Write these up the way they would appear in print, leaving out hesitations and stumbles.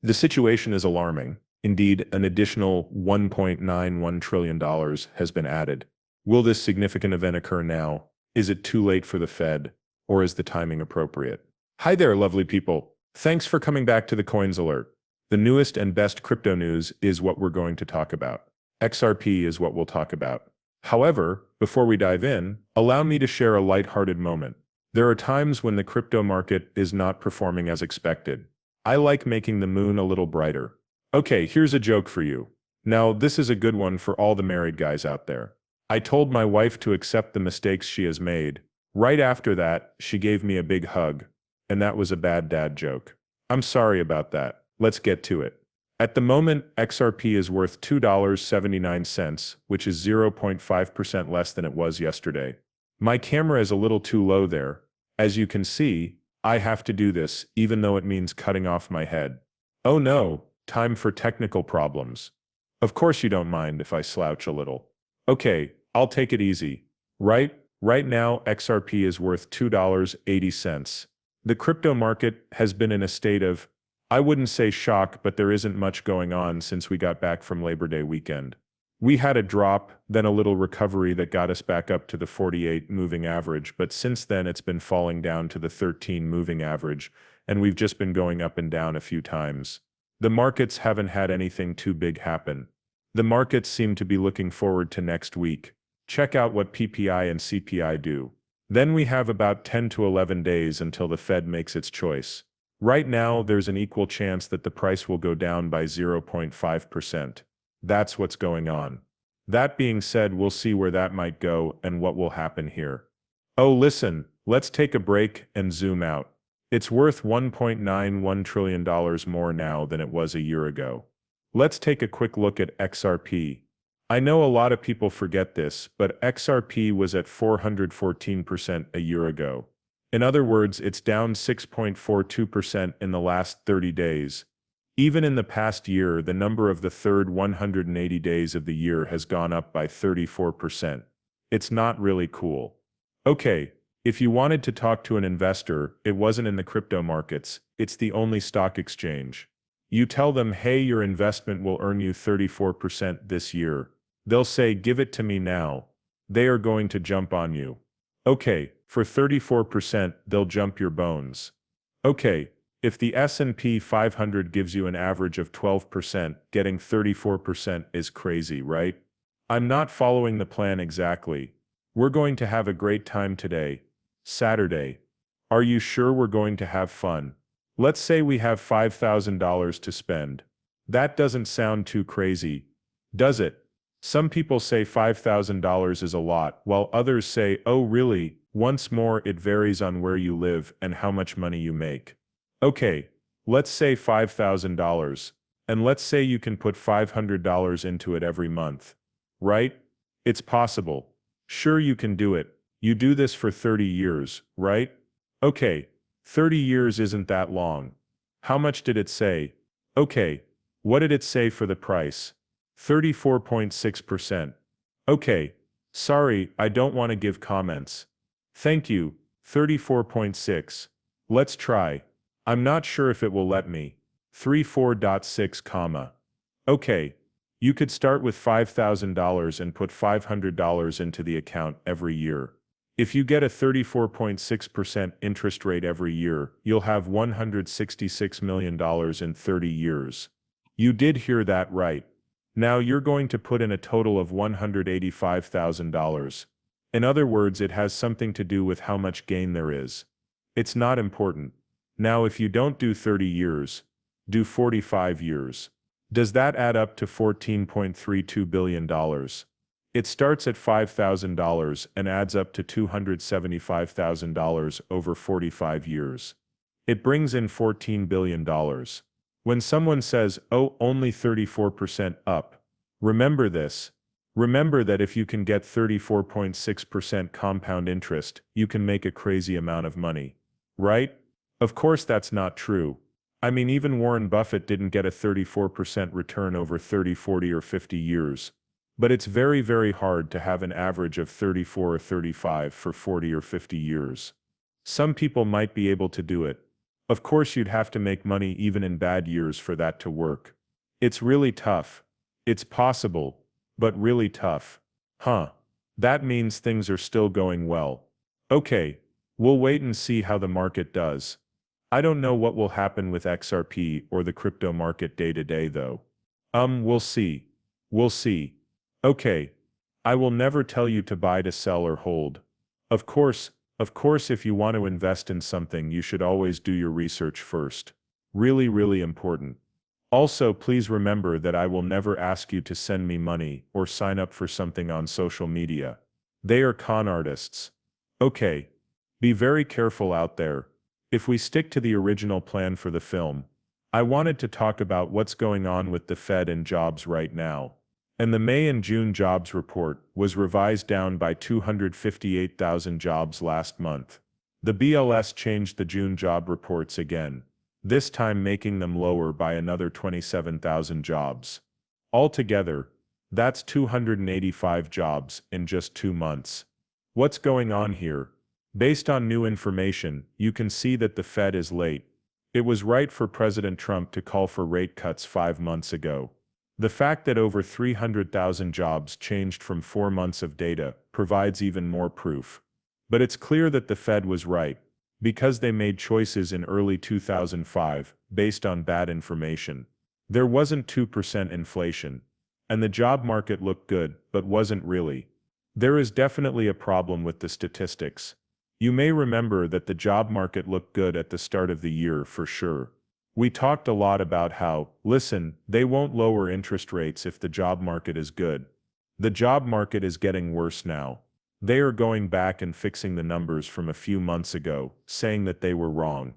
The situation is alarming. Indeed, an additional $1.91 trillion has been added. Will this significant event occur now? Is it too late for the Fed, or is the timing appropriate? Hi there, lovely people. Thanks for coming back to the Coins Alert. The newest and best crypto news is what we're going to talk about. XRP is what we'll talk about. However, before we dive in, allow me to share a lighthearted moment. There are times when the crypto market is not performing as expected. I like making the moon a little brighter. Okay, here's a joke for you. Now, this is a good one for all the married guys out there. I told my wife to accept the mistakes she has made. Right after that, she gave me a big hug. And that was a bad dad joke. I'm sorry about that. Let's get to it. At the moment, XRP is worth $2.79, which is 0.5% less than it was yesterday. My camera is a little too low there. As you can see, I have to do this, even though it means cutting off my head. Oh no, time for technical problems. Of course you don't mind if I slouch a little. Okay, I'll take it easy. Right now, XRP is worth $2.80. The crypto market has been in a state of, I wouldn't say shock, but there isn't much going on since we got back from Labor Day weekend. We had a drop, then a little recovery that got us back up to the 48 moving average, but since then it's been falling down to the 13 moving average, and we've just been going up and down a few times. The markets haven't had anything too big happen. The markets seem to be looking forward to next week. Check out what PPI and CPI do. Then we have about 10 to 11 days until the Fed makes its choice. Right now, there's an equal chance that the price will go down by 0.5%. That's what's going on. That being said, we'll see where that might go and what will happen here. Oh, listen, let's take a break and zoom out. It's worth $1.91 trillion more now than it was a year ago. Let's take a quick look at XRP. I know a lot of people forget this, but XRP was at 414% a year ago. In other words, it's down 6.42% in the last 30 days. Even in the past year, the number of the third 180 days of the year has gone up by 34%. It's not really cool. Okay, if you wanted to talk to an investor, it wasn't in the crypto markets, it's the only stock exchange. You tell them, hey, your investment will earn you 34% this year. They'll say, give it to me now. They are going to jump on you. Okay, for 34%, they'll jump your bones. Okay, if the S&P 500 gives you an average of 12%, getting 34% is crazy, right? I'm not following the plan exactly. We're going to have a great time today. Saturday. Are you sure we're going to have fun? Let's say we have $5,000 to spend. That doesn't sound too crazy, does it? Some people say $5,000 is a lot, while others say, oh really? Once more, it varies on where you live and how much money you make. Okay, let's say $5,000, and let's say you can put $500 into it every month. Right? It's possible. Sure, you can do it. You do this for 30 years, right? Okay, 30 years isn't that long. How much did it say? Okay, what did it say for the price? 34.6%. Okay, sorry, I don't want to give comments. Thank you, 34.6. Let's try. I'm not sure if it will let me. 34.6 comma. Okay, you could start with $5,000 and put $500 into the account every year. If you get a 34.6% interest rate every year, you'll have $166 million in 30 years. You did hear that right. Now you're going to put in a total of $185,000. In other words, it has something to do with how much gain there is. It's not important. Now if you don't do 30 years, do 45 years. Does that add up to $14.32 billion? It starts at $5,000 and adds up to $275,000 over 45 years. It brings in $14 billion. When someone says, oh, only 34% up, remember this. Remember that if you can get 34.6% compound interest, you can make a crazy amount of money. Right? Of course that's not true. I mean, even Warren Buffett didn't get a 34% return over 30, 40, or 50 years. But it's very, very hard to have an average of 34 or 35 for 40 or 50 years. Some people might be able to do it. Of course you'd have to make money even in bad years for that to work. It's really tough. It's possible, but really tough. Huh. That means things are still going well. Okay, we'll wait and see how the market does. I don't know what will happen with XRP or the crypto market day to day though. We'll see. We'll see. Okay. I will never tell you to buy, to sell, or hold. Of course, if you want to invest in something, you should always do your research first. Really, really important. Also, please remember that I will never ask you to send me money or sign up for something on social media. They are con artists. Okay. Be very careful out there. If we stick to the original plan for the film, I wanted to talk about what's going on with the Fed and jobs right now. And the May and June jobs report was revised down by 258,000 jobs last month. The BLS changed the June job reports again, this time making them lower by another 27,000 jobs. Altogether, that's 285 jobs in just 2 months. What's going on here? Based on new information, you can see that the Fed is late. It was right for President Trump to call for rate cuts 5 months ago. The fact that over 300,000 jobs changed from 4 months of data provides even more proof. But it's clear that the Fed was right, because they made choices in early 2005 based on bad information. There wasn't 2% inflation, and the job market looked good, but wasn't really. There is definitely a problem with the statistics. You may remember that the job market looked good at the start of the year for sure. We talked a lot about how, listen, they won't lower interest rates if the job market is good. The job market is getting worse now. They are going back and fixing the numbers from a few months ago, saying that they were wrong.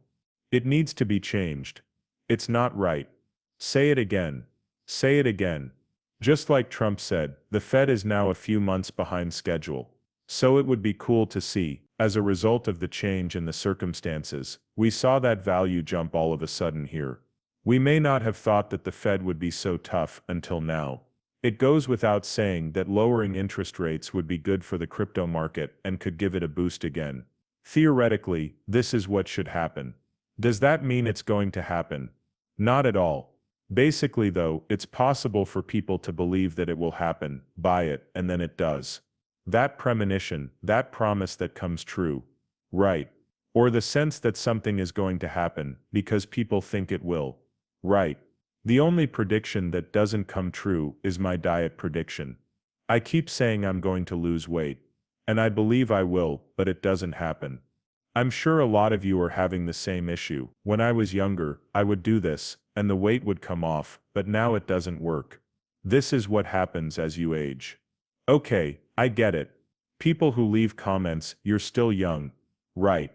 It needs to be changed. It's not right. Say it again. Say it again. Just like Trump said, the Fed is now a few months behind schedule. So it would be cool to see, as a result of the change in the circumstances, we saw that value jump all of a sudden here. We may not have thought that the Fed would be so tough until now. It goes without saying that lowering interest rates would be good for the crypto market and could give it a boost again. Theoretically, this is what should happen. Does that mean it's going to happen? Not at all. Basically though, it's possible for people to believe that it will happen, buy it, and then it does. That premonition, that promise that comes true. Right. Or the sense that something is going to happen because people think it will. Right. The only prediction that doesn't come true is my diet prediction. I keep saying I'm going to lose weight. And I believe I will, but it doesn't happen. I'm sure a lot of you are having the same issue. When I was younger, I would do this, and the weight would come off, but now it doesn't work. This is what happens as you age. Okay, I get it. People who leave comments, you're still young. Right.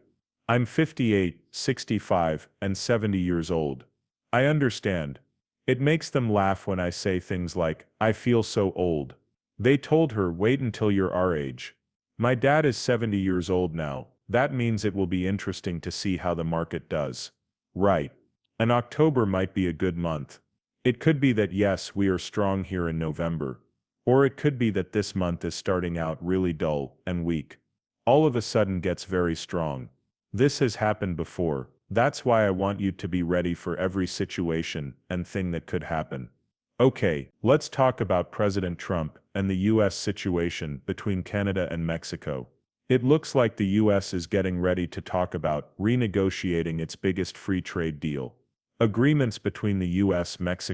I'm 58, 65, and 70 years old. I understand. It makes them laugh when I say things like, I feel so old. They told her, wait until you're our age. My dad is 70 years old now. That means it will be interesting to see how the market does. Right. And October might be a good month. It could be that yes, we are strong here in November. Or it could be that this month is starting out really dull and weak. All of a sudden gets very strong. This has happened before. That's why I want you to be ready for every situation and thing that could happen. Okay, let's talk about President Trump and the US situation between Canada and Mexico. It looks like the US is getting ready to talk about renegotiating its biggest free trade deal. Agreements between the US, Mexico,